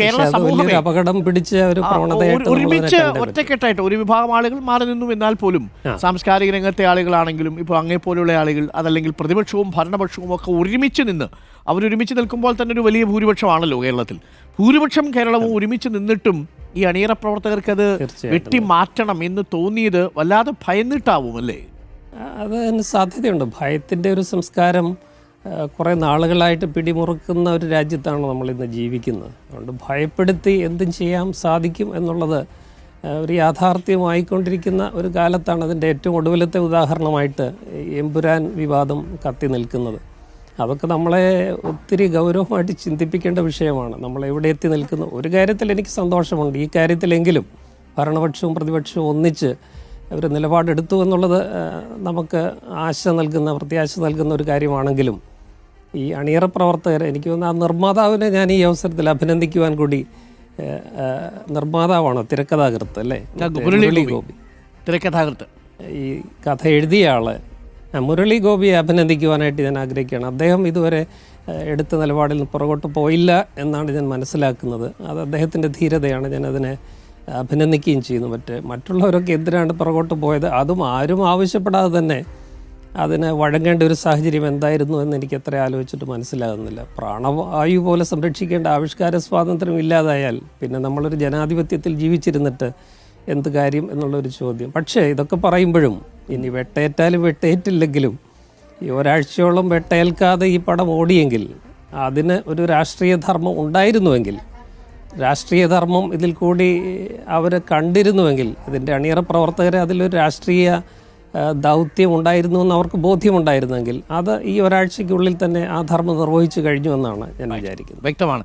കേരള സമൂഹമേ അപകടം പിടിച്ച ഒരു ഒരുമിച്ച് ഒറ്റക്കെട്ടായിട്ട് ഒരു വിഭാഗം ആളുകൾ മാറി നിന്നു എന്നാൽ പോലും സാംസ്കാരിക രംഗത്തെ ആളുകളാണെങ്കിലും ഇപ്പോൾ അങ്ങേ പോലെയുള്ള ആളുകൾ അതല്ലെങ്കിൽ പ്രതിപക്ഷവും ഭരണപക്ഷവും ഒക്കെ ഒരുമിച്ച് നിന്ന് അവരൊരുമിച്ച് നിൽക്കുമ്പോൾ തന്നെ ഒരു വലിയ ഭൂരിപക്ഷമാണല്ലോ കേരളത്തിൽ. ഭൂരിപക്ഷം കേരളവും ഒരുമിച്ച് നിന്നിട്ടും ഈ അണിയറ പ്രവർത്തകർക്ക് അത് വെട്ടി മാറ്റണം എന്ന് തോന്നിയത് വല്ലാതെ ഭയന്നിട്ടാവും അല്ലേ? അതിന് സാധ്യതയുണ്ട്. ഭയത്തിൻ്റെ ഒരു സംസ്കാരം കുറേ നാളുകളായിട്ട് പിടിമുറുക്കുന്ന ഒരു രാജ്യത്താണ് നമ്മളിന്ന് ജീവിക്കുന്നത്. അതുകൊണ്ട് ഭയപ്പെടുത്തി എന്തും ചെയ്യാൻ സാധിക്കും എന്നുള്ളത് ഒരു യാഥാർത്ഥ്യമായിക്കൊണ്ടിരിക്കുന്ന ഒരു കാലത്താണ് അതിൻ്റെ ഏറ്റവും ഒടുവിലത്തെ ഉദാഹരണമായിട്ട് എമ്പുരാൻ വിവാദം കത്തി നിൽക്കുന്നത്. അതൊക്കെ നമ്മളെ ഒത്തിരി ഗൗരവമായിട്ട് ചിന്തിപ്പിക്കേണ്ട വിഷയമാണ്. നമ്മൾ എവിടെ എത്തി നിൽക്കുന്നു. ഒരു കാര്യത്തിൽ എനിക്ക് സന്തോഷമുണ്ട്. ഈ കാര്യത്തിലെങ്കിലും ഭരണപക്ഷവും പ്രതിപക്ഷവും ഒന്നിച്ച് ഒരു നിലപാടെടുത്തു എന്നുള്ളത് നമുക്ക് പ്രത്യാശ നൽകുന്ന ഒരു കാര്യമാണെങ്കിലും ഈ അണിയറ പ്രവർത്തകർ എനിക്ക് തോന്നുന്നു ആ നിർമ്മാതാവിനെ ഞാൻ ഈ അവസരത്തിൽ അഭിനന്ദിക്കുവാൻ കൂടി. നിർമ്മാതാവാണ് തിരക്കഥാകൃത്ത് അല്ലേ, മുരളി ഗോപി തിരക്കഥാകൃത്ത്. ഈ കഥ എഴുതിയ ആള് മുരളി ഗോപിയെ അഭിനന്ദിക്കുവാനായിട്ട് ഞാൻ ആഗ്രഹിക്കുകയാണ്. അദ്ദേഹം ഇതുവരെ എടുത്ത നിലപാടിൽ നിന്ന് പുറകോട്ട് പോയില്ല എന്നാണ് ഞാൻ മനസ്സിലാക്കുന്നത്. അത് അദ്ദേഹത്തിൻ്റെ ധീരതയാണ്. ഞാൻ അതിനെ അഭിനന്ദിക്കുകയും ചെയ്യുന്നു. മറ്റുള്ളവരൊക്കെ എന്തിനാണ് പുറകോട്ട് പോയത്? അതും ആരും ആവശ്യപ്പെടാതെ തന്നെ അതിന് വഴങ്ങേണ്ട ഒരു സാഹചര്യം എന്തായിരുന്നു എന്ന് എനിക്ക് എത്ര ആലോചിച്ചിട്ട് മനസ്സിലാകുന്നില്ല. പ്രാണവായു പോലെ സംരക്ഷിക്കേണ്ട ആവിഷ്കാര സ്വാതന്ത്ര്യം ഇല്ലാതായാൽ പിന്നെ നമ്മളൊരു ജനാധിപത്യത്തിൽ ജീവിച്ചിരുന്നിട്ട് എന്ത് കാര്യം എന്നുള്ളൊരു ചോദ്യം. പക്ഷേ ഇതൊക്കെ പറയുമ്പോഴും ഇനി വെട്ടേറ്റാലും വെട്ടേറ്റില്ലെങ്കിലും ഈ ഒരാഴ്ചയോളം വെട്ടേൽക്കാതെ ഈ പടം ഓടിയെങ്കിൽ അതിന് ഒരു രാഷ്ട്രീയ ധർമ്മം ഉണ്ടായിരുന്നുവെങ്കിൽ, രാഷ്ട്രീയ ധർമ്മം ഇതിൽ കൂടി അവർ കണ്ടിരുന്നുവെങ്കിൽ, ഇതിൻ്റെ അണിയറ പ്രവർത്തകരെ അതിലൊരു രാഷ്ട്രീയ ദൗത്യം ഉണ്ടായിരുന്നു എന്ന് അവർക്ക് ബോധ്യമുണ്ടായിരുന്നെങ്കിൽ അത് ഈ ഒരാഴ്ചയ്ക്കുള്ളിൽ തന്നെ ആ ധർമ്മം നിർവഹിച്ചു കഴിഞ്ഞു എന്നാണ് ഞാൻ വിചാരിക്കുന്നത്. വ്യക്തമാണ്.